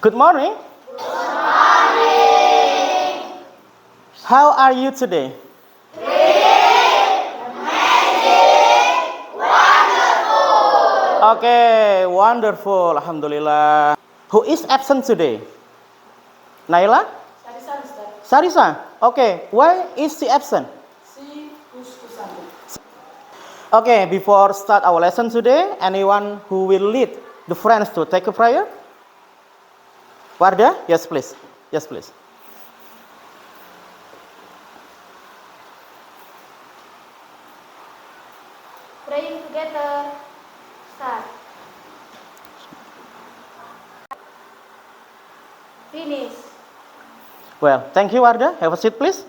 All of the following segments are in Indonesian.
Good morning. How are you today? Okay, wonderful. Alhamdulillah. Who is absent today? Naila? Sarisa, Ustaz. Sarisa. Okay, why is she absent? Si kus-kusan. Okay, before start our lesson today, anyone who will lead the friends to take a prayer? Wardah? Yes, please. Yes, please. Praying together. Start. Finish. Well, thank you, Wardah. Have a seat, please.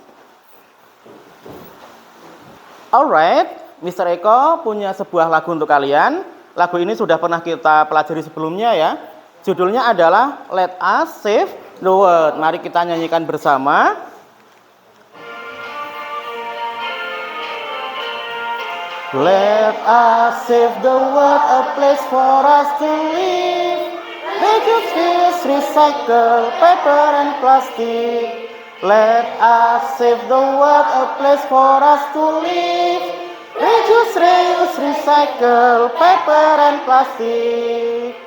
Alright, Mr. Eko punya sebuah lagu untuk kalian. Lagu ini sudah pernah kita pelajari sebelumnya ya. Judulnya adalah Let Us Save the World. Mari kita nyanyikan bersama. Let us save the world, a place for us to live. Reduce waste, recycle paper and plastic. Let us save the world, a place for us to live. Reduce, reuse, recycle paper and plastic.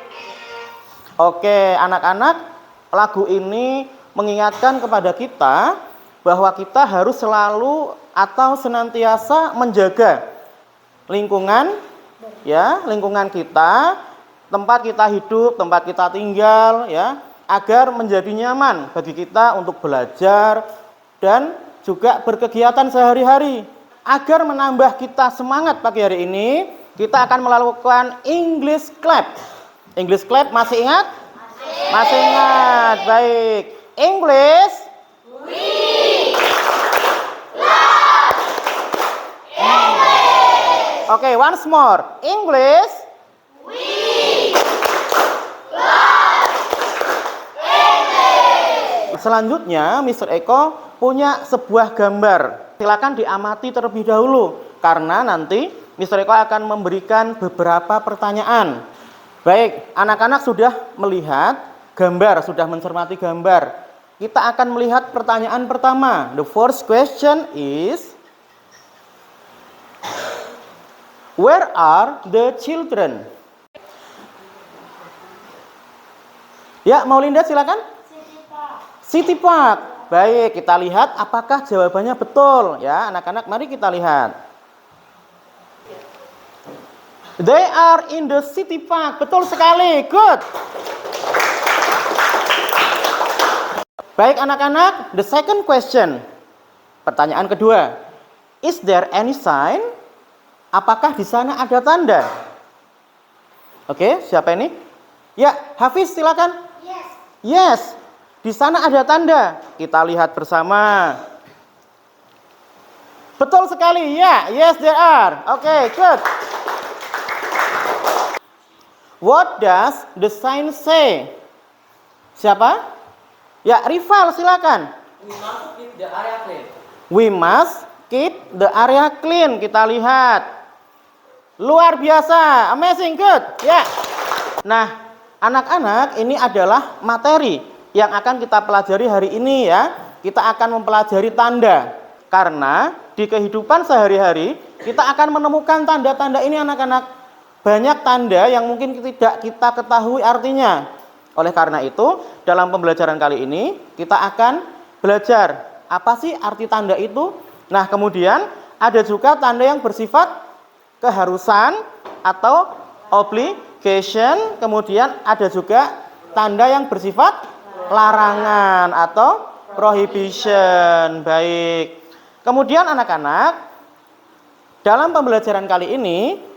Oke, anak-anak, lagu ini mengingatkan kepada kita bahwa kita harus selalu atau senantiasa menjaga lingkungan, ya, lingkungan kita, tempat kita hidup, tempat kita tinggal, ya, agar menjadi nyaman bagi kita untuk belajar dan juga berkegiatan sehari-hari. Agar menambah kita semangat pagi hari ini, kita akan melakukan English Clap. English Clap masih ingat? Masih ingat. Baik. English. Oke, once more. English. Selanjutnya, Mr. Eko punya sebuah gambar. Silakan diamati terlebih dahulu, karena nanti Mr. Eko akan memberikan beberapa pertanyaan. Baik, anak-anak sudah melihat gambar, sudah mencermati gambar. Kita akan melihat pertanyaan pertama. The first question is, where are the children? Ya, Maulinda silakan. City Park. Baik, kita lihat apakah jawabannya betul. Ya, anak-anak, mari kita lihat. They are in the City Park. Betul sekali. Good. Baik, anak-anak, the second question. Pertanyaan kedua. Is there any sign? Apakah di sana ada tanda? Oke, siapa ini? Ya, Hafiz silakan. Yes. Yes, di sana ada tanda. Kita lihat bersama. Betul sekali, ya. Yes, there are. Oke, good. What does the sign say? Siapa? Ya, Rival silakan. We must keep the area clean. We must keep the area clean. Kita lihat. Luar biasa, amazing, good. Ya. Nah, anak-anak, ini adalah materi yang akan kita pelajari hari ini ya. Kita akan mempelajari tanda. Karena di kehidupan sehari-hari kita akan menemukan tanda-tanda ini anak-anak. Banyak tanda yang mungkin tidak kita ketahui artinya. Oleh karena itu, dalam pembelajaran kali ini kita akan belajar apa sih arti tanda itu. Nah, kemudian ada juga tanda yang bersifat keharusan atau obligation. Kemudian ada juga tanda yang bersifat larangan atau prohibition. Baik. Kemudian anak-anak, dalam pembelajaran kali ini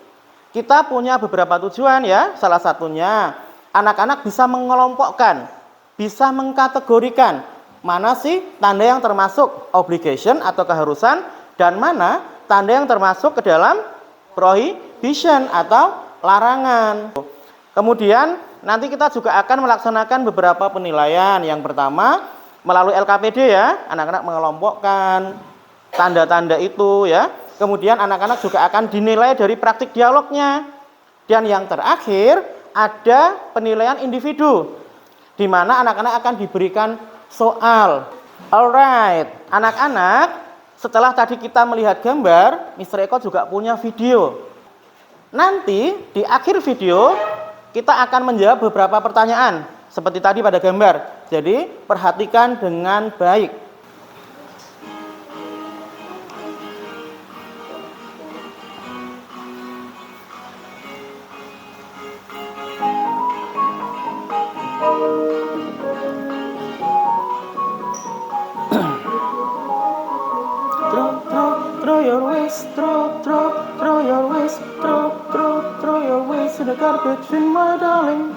kita punya beberapa tujuan ya. Salah satunya anak-anak bisa mengelompokkan, bisa mengkategorikan mana sih tanda yang termasuk obligation atau keharusan dan mana tanda yang termasuk ke dalam prohibition atau larangan. Kemudian nanti kita juga akan melaksanakan beberapa penilaian. Yang pertama melalui LKPD ya, anak-anak mengelompokkan tanda-tanda itu ya. Kemudian anak-anak juga akan dinilai dari praktik dialognya. Dan yang terakhir ada penilaian individu. di mana anak-anak akan diberikan soal. Alright, anak-anak, setelah tadi kita melihat gambar, Mr. Eko juga punya video. Nanti di akhir video kita akan menjawab beberapa pertanyaan seperti tadi pada gambar. Jadi perhatikan dengan baik. Throw your waist, throw your waist, throw your waist to the garbage bin, my darling.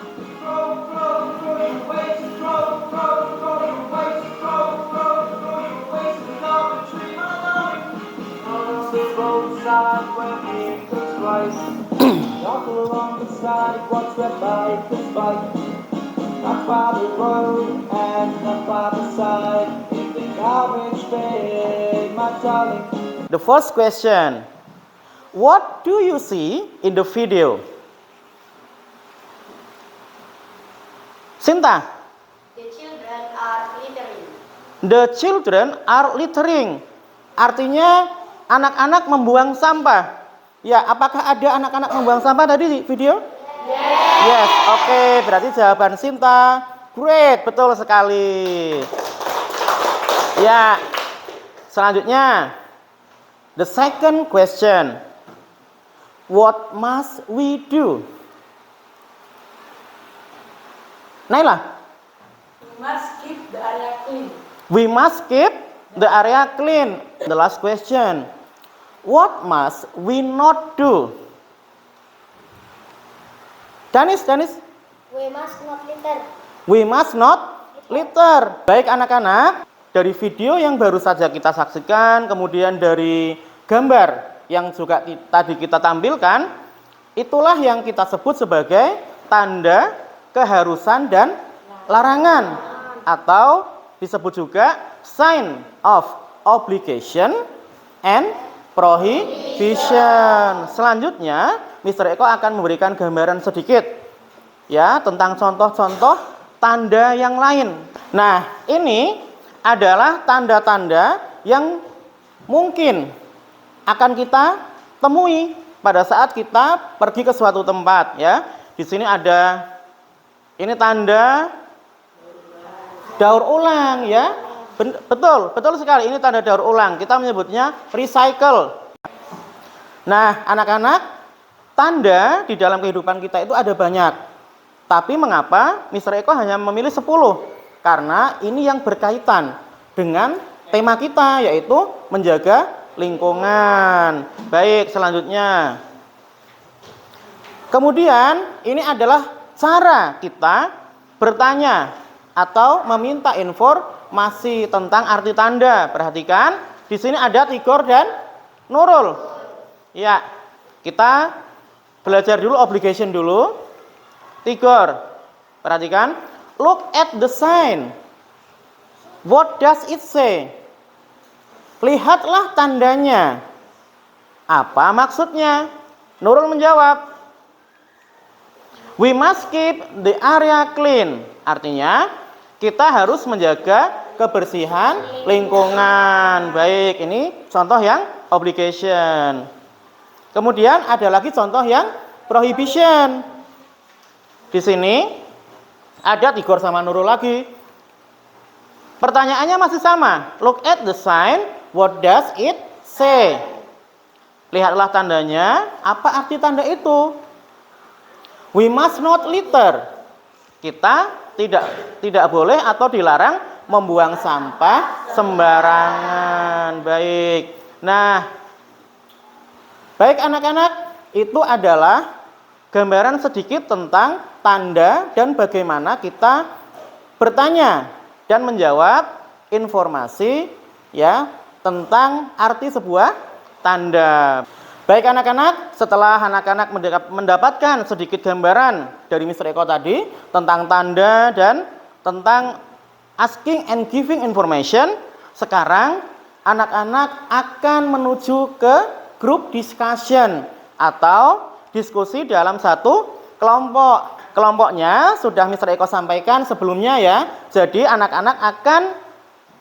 The first question, what do you see in the video? Sinta. The children are littering. The children are littering. Artinya anak-anak membuang sampah. Ya, apakah ada anak-anak membuang sampah tadi di video? Yes, oke. Berarti jawaban Sinta. Great, betul sekali. Ya, selanjutnya. The second question, what must we do? Naila. We must keep the area clean. We must keep the area clean. The last question, what must we not do? Danis. We must not litter. We must not litter. Baik anak-anak, dari video yang baru saja kita saksikan, kemudian dari gambar yang juga tadi kita tampilkan, itulah yang kita sebut sebagai tanda keharusan dan larangan, atau disebut juga sign of obligation and prohibition. Selanjutnya, Mr. Eko akan memberikan gambaran sedikit ya tentang contoh-contoh tanda yang lain. Nah, ini adalah tanda-tanda yang mungkin akan kita temui pada saat kita pergi ke suatu tempat ya. Di sini ada ini tanda daur ulang ya. Betul sekali, ini tanda daur ulang. Kita menyebutnya recycle. Nah, anak-anak, tanda di dalam kehidupan kita itu ada banyak. Tapi mengapa Mr. Eko hanya memilih 10? Karena ini yang berkaitan dengan tema kita, yaitu menjaga lingkungan. Baik, selanjutnya. Kemudian, ini adalah cara kita bertanya atau meminta informasi tentang arti tanda. Perhatikan, di sini ada Tigor dan Nurul. Ya, kita belajar dulu obligation dulu. Tigor, perhatikan. Look at the sign. What does it say? Lihatlah tandanya. Apa maksudnya? Nurul menjawab, we must keep the area clean. Artinya, kita harus menjaga kebersihan lingkungan. Baik, ini contoh yang obligation. Kemudian ada lagi contoh yang prohibition. Di sini ada Tigor sama Nurul lagi. Pertanyaannya masih sama. Look at the sign. What does it say? Lihatlah tandanya. Apa arti tanda itu? We must not litter. Kita tidak boleh atau dilarang membuang sampah sembarangan. Baik. Nah, baik anak-anak, itu adalah gambaran sedikit tentang tanda dan bagaimana kita bertanya dan menjawab informasi ya tentang arti sebuah tanda. Baik anak-anak, setelah anak-anak mendapatkan sedikit gambaran dari Mr. Eko tadi tentang tanda dan tentang asking and giving information, sekarang anak-anak akan menuju ke group discussion atau diskusi dalam satu kelompok. kelompoknya sudah Mr. Eko sampaikan sebelumnya ya. Jadi anak-anak akan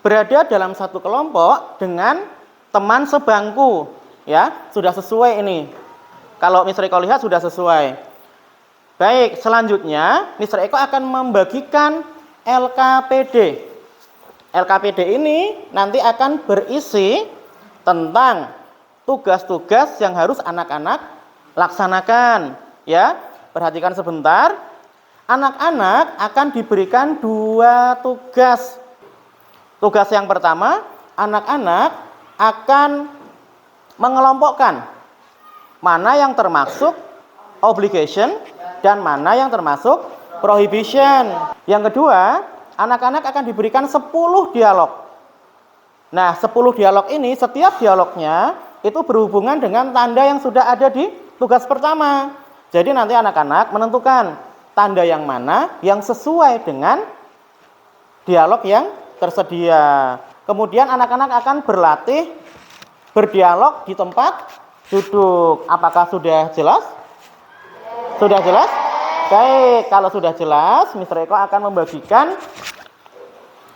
berada dalam satu kelompok dengan teman sebangku ya. Sudah sesuai ini. Kalau Mr. Eko lihat sudah sesuai. Baik, selanjutnya Mr. Eko akan membagikan LKPD. LKPD ini nanti akan berisi tentang tugas-tugas yang harus anak-anak laksanakan ya. Perhatikan sebentar. Anak-anak akan diberikan 2 tugas. Tugas yang pertama, anak-anak akan mengelompokkan mana yang termasuk obligation dan mana yang termasuk prohibition. Yang kedua, anak-anak akan diberikan 10 dialog. Nah, 10 dialog ini, setiap dialognya itu berhubungan dengan tanda yang sudah ada di tugas pertama. Jadi nanti anak-anak menentukan tanda yang mana yang sesuai dengan dialog yang tersedia. Kemudian anak-anak akan berlatih berdialog di tempat duduk. Apakah sudah jelas? Sudah jelas? Baik, kalau sudah jelas, Mr. Eko akan membagikan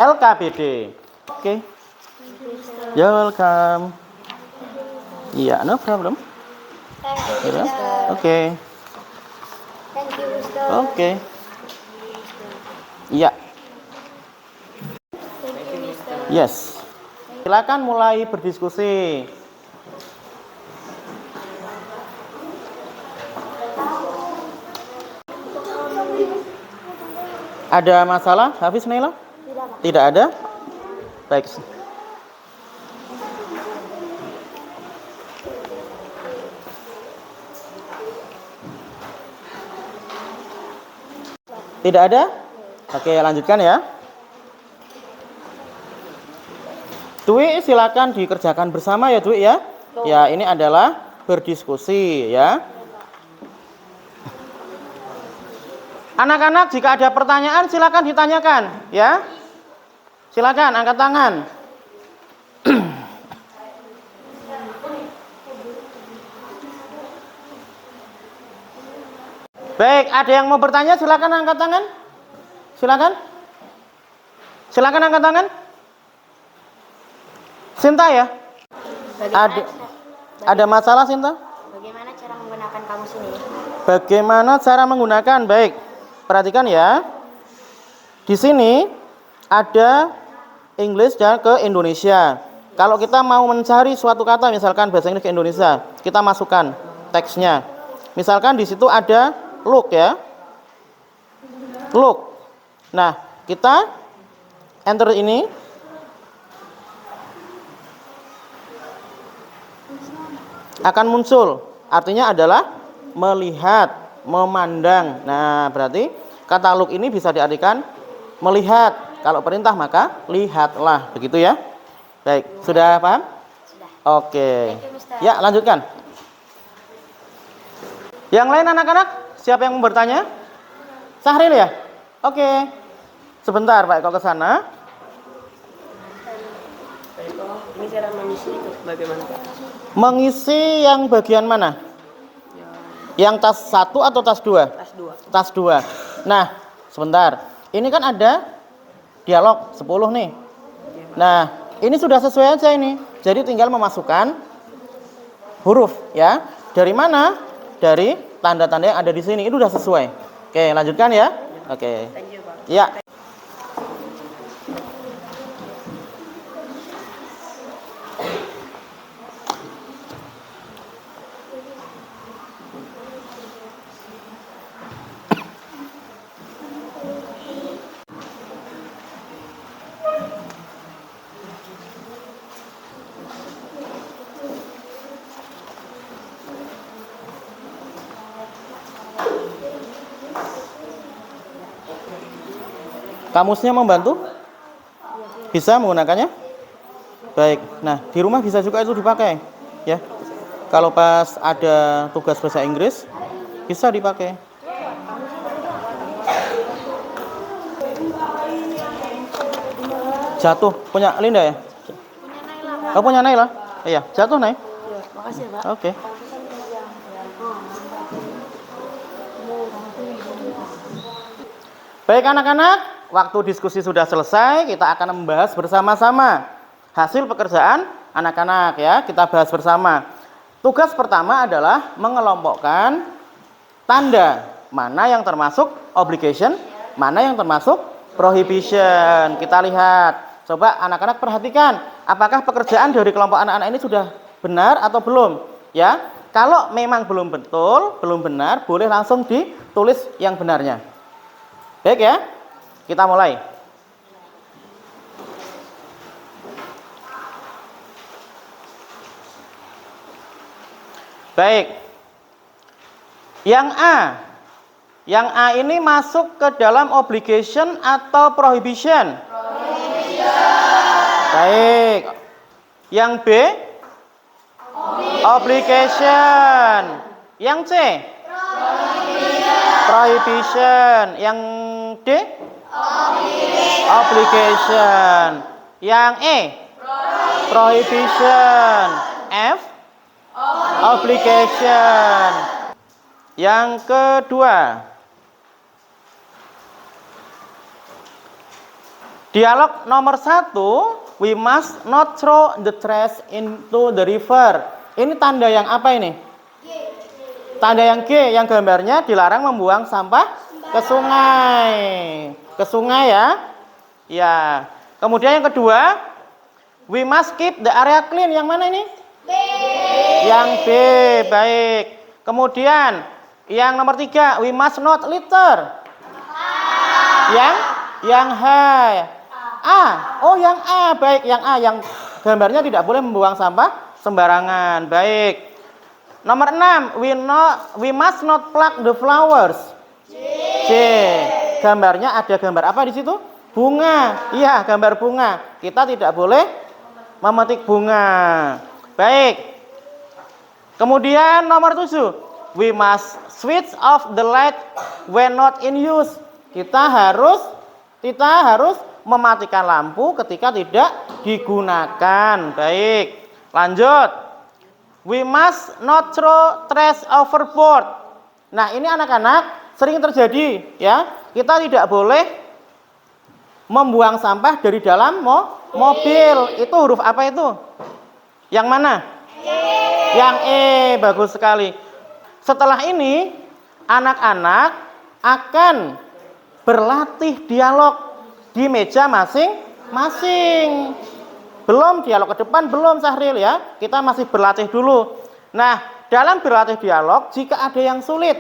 LKPD. Oke. You're welcome. Iya, no problem. Thank you, Mister. Oke. Thank you, Mister. Oke. Iya. Thank you, Mister. Yes. Silakan mulai berdiskusi. Ada masalah, Hafiz Naila? Tidak ada? Baik. Tidak ada? Oke, lanjutkan ya. Dwi, silakan dikerjakan bersama ya, Dwi ya. Ya, ini adalah berdiskusi ya. Anak-anak, jika ada pertanyaan silakan ditanyakan ya. Silakan angkat tangan. Baik, ada yang mau bertanya silakan angkat tangan. Silakan. Silakan angkat tangan. Sinta ya? Ada masalah Sinta? Bagaimana cara menggunakan kamus ini? Bagaimana cara menggunakan? Baik. Perhatikan ya. Di sini ada English dan ke Indonesia. Kalau kita mau mencari suatu kata misalkan bahasa Inggris ke Indonesia, kita masukkan teksnya. Misalkan di situ ada look ya. Look. Nah, kita enter ini. Akan muncul. Artinya adalah melihat, memandang. Nah, berarti kata look ini bisa diartikan melihat. Kalau perintah maka lihatlah. Begitu ya. Baik, sudah paham? Sudah. Oke. Thank you, Mister. Ya, lanjutkan. Yang lain anak-anak, siapa yang mau bertanya? Sahril ya? Oke. Sebentar, Pak Eko ke sana. Pak Eko, ini cara mengisi itu bagaimana Pak? Mengisi yang bagian mana? Yang tas 1 atau tas 2? Tas 2. Tas 2. Nah, sebentar. Ini kan ada dialog 10 nih. Nah, ini sudah sesuai aja ini. Jadi tinggal memasukkan huruf ya. Dari mana? Dari tanda-tanda yang ada di sini. Itu sudah sesuai. Oke, lanjutkan ya. Oke. Thank you Pak. Ya. Kamusnya membantu? Bisa menggunakannya? Baik. Nah, di rumah bisa juga itu dipakai, ya. Kalau pas ada tugas bahasa Inggris, bisa dipakai. Jatuh, punya Linda ya? Oh, punya Naila? Iya, jatuh Nay. Ya, makasih Pak. Oke. Baik anak-anak, waktu diskusi sudah selesai, kita akan membahas bersama-sama hasil pekerjaan anak-anak ya, kita bahas bersama. Tugas pertama adalah mengelompokkan tanda, mana yang termasuk obligation, mana yang termasuk prohibition. Kita lihat, coba anak-anak perhatikan, apakah pekerjaan dari kelompok anak-anak ini sudah benar atau belum? Ya, kalau memang belum betul, belum benar, boleh langsung ditulis yang benarnya. Baik ya, kita mulai. Baik, yang A. Yang A ini masuk ke dalam obligation atau prohibition? Baik. Yang B? Obligation. Yang C? Prohibition. Yang D? Obligation. Yang E? Prohibition. F? Obligation. Yang kedua, dialog nomor 1, we must not throw the trash into the river. Ini tanda yang apa ini? Tanda yang G, yang gambarnya dilarang membuang sampah ke sungai. Ke sungai ya. Ya. Kemudian yang kedua, we must keep the area clean. Yang mana ini? B. Yang B, baik. Kemudian yang nomor 3, we must not litter. Yang H. A. Oh, yang A, baik. Yang A, yang gambarnya tidak boleh membuang sampah sembarangan. Baik. Nomor 6, we must not pluck the flowers. J. Gambarnya ada gambar apa di situ? Bunga. Iya, gambar bunga. Kita tidak boleh memetik bunga. Baik. Kemudian nomor 7, we must switch off the light when not in use. Kita harus mematikan lampu ketika tidak digunakan. Baik. Lanjut. We must not throw trash overboard. Nah, ini anak-anak sering terjadi ya. Kita tidak boleh membuang sampah dari dalam mobil. Itu huruf apa itu? Yang mana? Yang E, bagus sekali. Setelah ini, anak-anak akan berlatih dialog di meja masing-masing. Belum dialog ke depan, belum Sahril ya. Kita masih berlatih dulu. Nah, dalam berlatih dialog, jika ada yang sulit,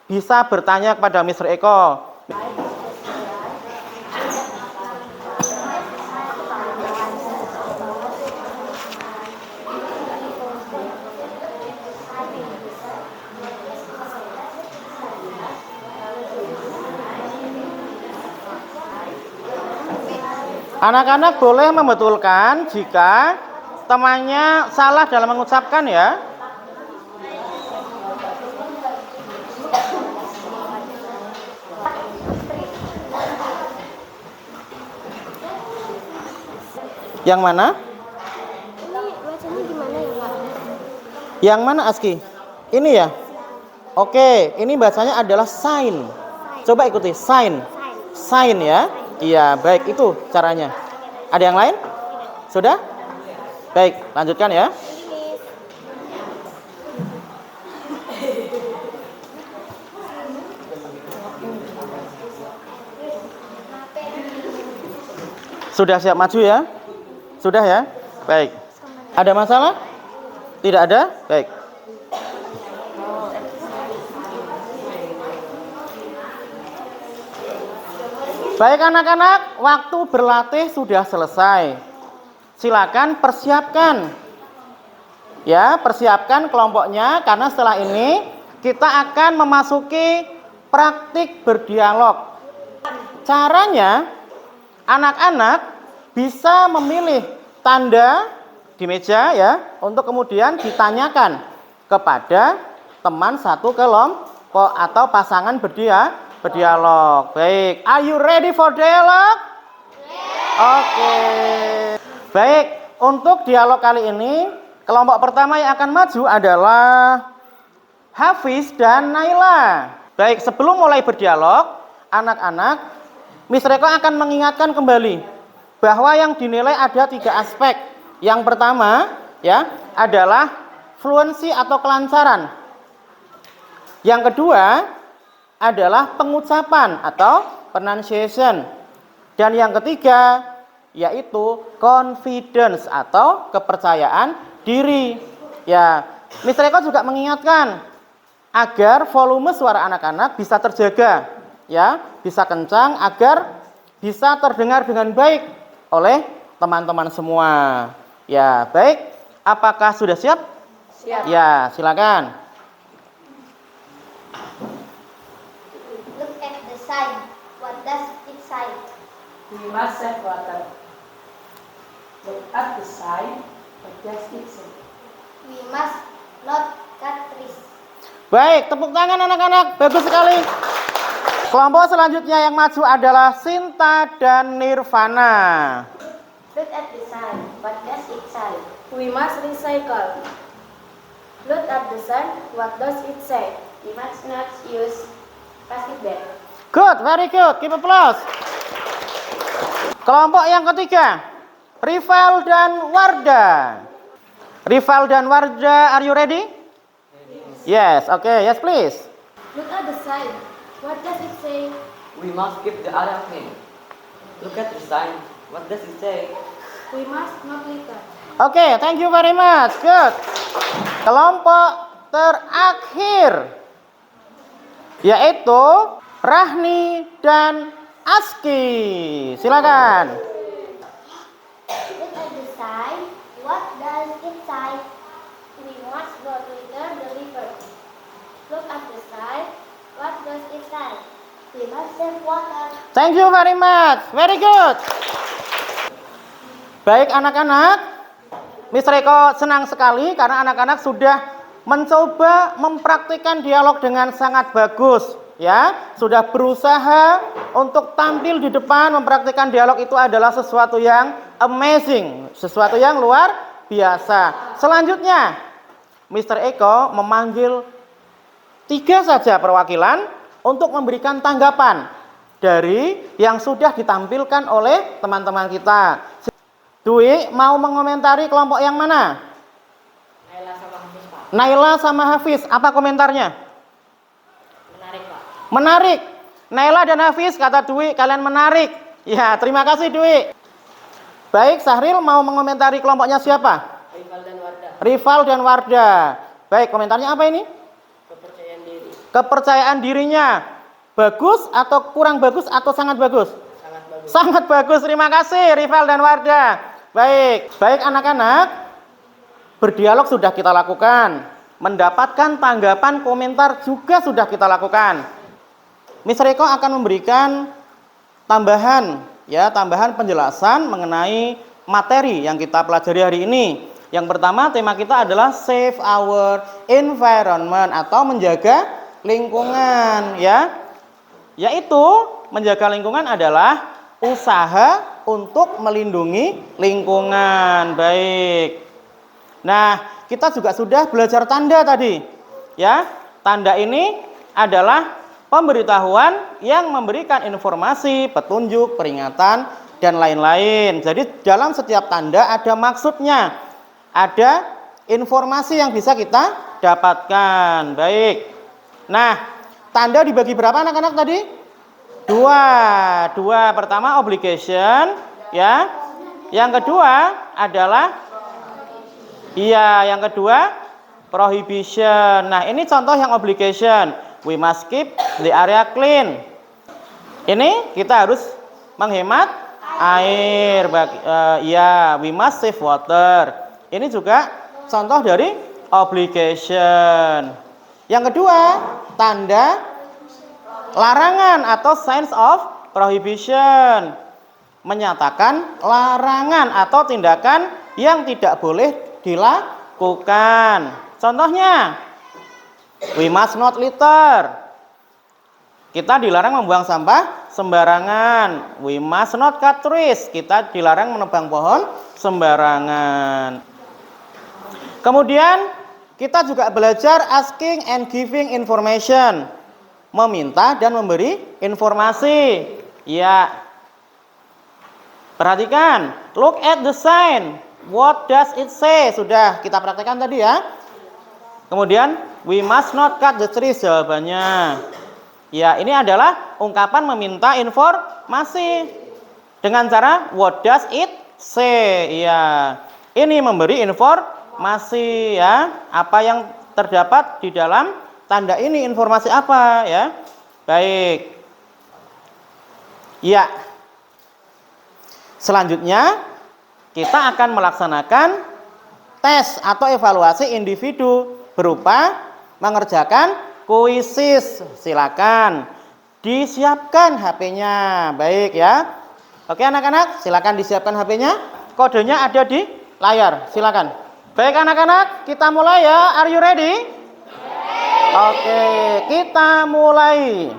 bisa bertanya kepada Mr. Eko. Anak-anak boleh membetulkan jika temannya salah dalam mengucapkan ya. Yang mana? Ini bacanya gimana ya, Pak? Yang mana, Aski? Ini ya? Oke, ini bacanya adalah sign. Coba ikuti, sign. Sign ya. Iya, baik, itu caranya. Ada yang lain? Sudah? Baik, lanjutkan ya. Sudah siap maju ya? Sudah ya? Baik. Ada masalah? Tidak ada? Baik. Baik anak-anak, waktu berlatih sudah selesai. Silakan persiapkan. Ya, persiapkan kelompoknya karena setelah ini kita akan memasuki praktik berdialog. Caranya, anak-anak bisa memilih tanda di meja ya untuk kemudian ditanyakan kepada teman satu kelompok atau pasangan berdialog. Baik, are you ready for dialog? Oke. Baik, untuk dialog kali ini kelompok pertama yang akan maju adalah Hafiz dan Naila. Baik, sebelum mulai berdialog, anak-anak Mr. Eko akan mengingatkan kembali bahwa yang dinilai ada 3 aspek. Yang pertama ya adalah fluensi atau kelancaran. Yang kedua adalah pengucapan atau pronunciation. Dan yang ketiga yaitu confidence atau kepercayaan diri. Ya, Mr. Eko juga mengingatkan agar volume suara anak-anak bisa terjaga, ya, bisa kencang agar bisa terdengar dengan baik oleh teman-teman semua. Ya, baik. Apakah sudah siap? Siap. Ya, silakan. Look at the sign. What does it say? We must save water. Look at the sign. What does it say? We must not cut trees. Baik, tepuk tangan anak-anak. Bagus sekali. Kelompok selanjutnya yang maju adalah Sinta dan Nirvana. Look at the sign. What does it say? We must recycle. Look at the sign. What does it say? We must not use plastic bag. Good, very good. Keep applause. Kelompok yang ketiga, Rival dan Warda. Rival dan Warda, are you ready? Yes, okay, yes please. Look at the sign. What does it say? We must keep the area clean. Look at the sign. What does it say? We must not litter. Oke, thank you very much. Good. Kelompok terakhir yaitu Rahni dan Aski. Silakan. Look at the sign. What does it say? We must not litter the river. Look at the sign. What does it say? We must save water. Thank you very much. Very good. Baik anak-anak, Mr. Eko senang sekali karena anak-anak sudah mencoba mempraktikkan dialog dengan sangat bagus. Ya, sudah berusaha untuk tampil di depan mempraktikkan dialog itu adalah sesuatu yang amazing, sesuatu yang luar biasa. Selanjutnya, Mr. Eko memanggil 3 saja perwakilan untuk memberikan tanggapan dari yang sudah ditampilkan oleh teman-teman kita. Dwi mau mengomentari kelompok yang mana? Naila sama Hafiz, Pak. Naila sama Hafiz, apa komentarnya? Menarik, Pak. Menarik. Naila dan Hafiz kata Dwi, kalian menarik. Ya, terima kasih Dwi. Baik, Sahril mau mengomentari kelompoknya siapa? Rival dan Wardah. Rival dan Warda. Baik, komentarnya apa ini? Kepercayaan diri. Kepercayaan dirinya bagus atau kurang bagus atau sangat bagus? Sangat bagus. Sangat bagus, terima kasih Rival dan Warda. Baik, baik anak-anak, berdialog sudah kita lakukan, mendapatkan tanggapan komentar juga sudah kita lakukan. Mr. Eko akan memberikan tambahan penjelasan mengenai materi yang kita pelajari hari ini. Yang pertama, tema kita adalah save our environment atau menjaga lingkungan, ya. Yaitu menjaga lingkungan adalah usaha untuk melindungi lingkungan. Baik. Nah, kita juga sudah belajar tanda tadi. Ya, tanda ini adalah pemberitahuan yang memberikan informasi, petunjuk, peringatan, dan lain-lain. Jadi dalam setiap tanda ada maksudnya, ada informasi yang bisa kita dapatkan. Baik. Nah, tanda dibagi berapa anak-anak tadi? Dua. Pertama obligation, ya. Yang kedua adalah yang kedua prohibition. Nah, ini contoh yang obligation. We must keep the area clean. Ini kita harus menghemat air. We must save water. Ini juga contoh dari obligation. Yang kedua, tanda larangan atau signs of prohibition. Menyatakan larangan atau tindakan yang tidak boleh dilakukan. Contohnya, we must not litter. Kita dilarang membuang sampah sembarangan. We must not cut trees. Kita dilarang menebang pohon sembarangan. Kemudian kita juga belajar asking and giving information. Meminta dan memberi informasi. Ya. Perhatikan. Look at the sign. What does it say? Sudah kita praktekkan tadi ya. Kemudian, we must not cut the trees, jawabannya. Ya, ini adalah ungkapan meminta informasi dengan cara what does it say. Ya, ini memberi informasi ya, apa yang terdapat di dalam tanda ini, informasi apa ya. Baik. Ya. Selanjutnya kita akan melaksanakan tes atau evaluasi individu berupa mengerjakan kuisis. Silakan disiapkan HP-nya. Baik ya. Oke anak-anak, silakan disiapkan HP-nya. Kodenya ada di layar. Silakan. Baik anak-anak, kita mulai ya. Are you ready? Oke, kita mulai.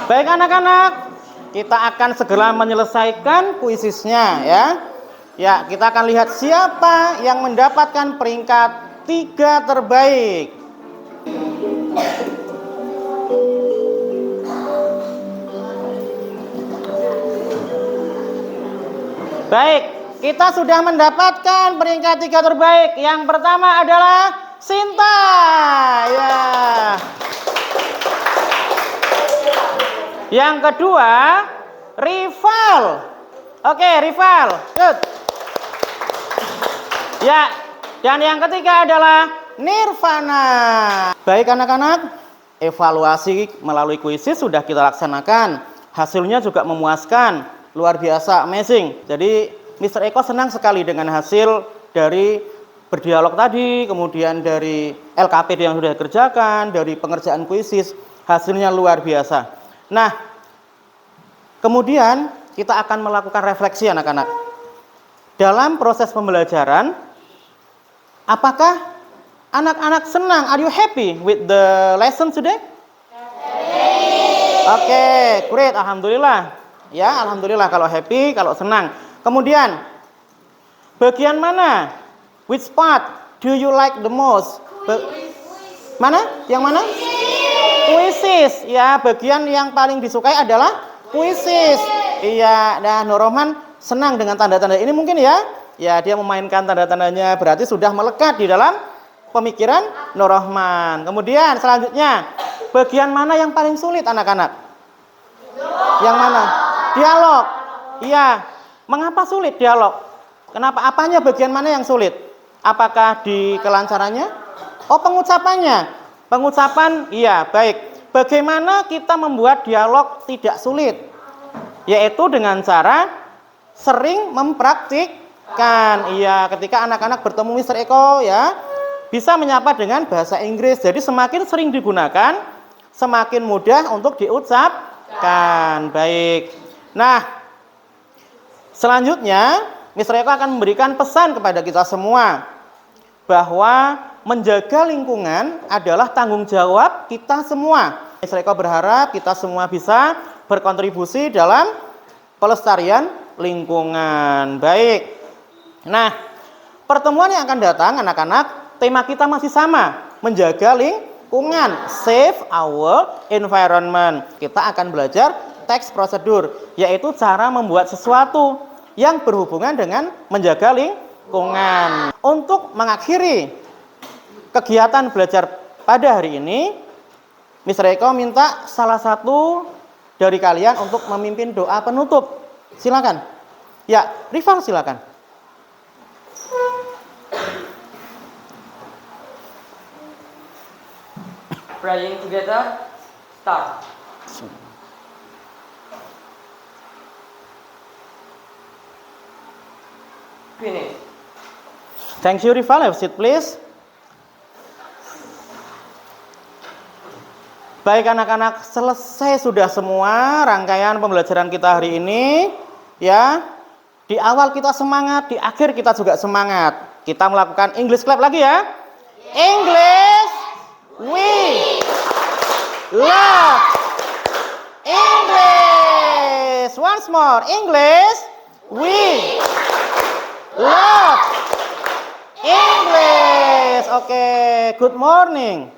Baik anak-anak, kita akan segera menyelesaikan kuisisnya ya. Ya, kita akan lihat siapa yang mendapatkan peringkat 3 terbaik. Baik, kita sudah mendapatkan peringkat 3 terbaik. Yang pertama adalah Sinta. Ya. Yang kedua, Rival. Oke, Rival. Good. Ya, dan yang ketiga adalah Nirvana. Baik anak-anak, evaluasi melalui kuisis sudah kita laksanakan. Hasilnya juga memuaskan, luar biasa, amazing. Jadi, Mr. Eko senang sekali dengan hasil dari berdialog tadi, kemudian dari LKPD yang sudah dikerjakan, dari pengerjaan kuisis, hasilnya luar biasa. Nah, kemudian kita akan melakukan refleksi anak-anak. Dalam proses pembelajaran, apakah anak-anak senang? Are you happy with the lesson today? Oke, great, alhamdulillah. Ya, alhamdulillah kalau happy, kalau senang. Kemudian, bagian mana? Which part do you like the most? Mana? Yang mana? Kuisis. Ya, bagian yang paling disukai adalah kuisis. Iya, nah Nur Rohman senang dengan tanda-tanda ini mungkin ya. Ya, dia memainkan tanda-tandanya, berarti sudah melekat di dalam pemikiran Nur Rohman. Kemudian selanjutnya, bagian mana yang paling sulit anak-anak? Yang mana? Dialog. Iya. Mengapa sulit dialog? Kenapa? Apanya bagian mana yang sulit? Apakah di kelancarannya? Oh, pengucapannya. Pengucapan, iya, baik. Bagaimana kita membuat dialog tidak sulit? Yaitu dengan cara sering mempraktikkan. Iya, ketika anak-anak bertemu Mr. Eko ya, bisa menyapa dengan bahasa Inggris. Jadi semakin sering digunakan, semakin mudah untuk diucapkan. Baik. Nah, selanjutnya Mr. Eko akan memberikan pesan kepada kita semua bahwa menjaga lingkungan adalah tanggung jawab kita semua. Mr. Eko berharap kita semua bisa berkontribusi dalam pelestarian lingkungan. Baik. Nah, pertemuan yang akan datang anak-anak, tema kita masih sama, menjaga lingkungan, save our environment. Kita akan belajar teks prosedur, yaitu cara membuat sesuatu yang berhubungan dengan menjaga lingkungan. Untuk mengakhiri kegiatan belajar pada hari ini, Mr. Eko minta salah satu dari kalian untuk memimpin doa penutup. Silakan. Ya, Rival silakan. Praying together, start. Finish. Thank you, Rival. Have a seat, please. Baik anak-anak, selesai sudah semua rangkaian pembelajaran kita hari ini. Ya, di awal kita semangat, di akhir kita juga semangat. Kita melakukan English Clap lagi ya. English, we love English. Once more, English, we love English. Oke, good morning.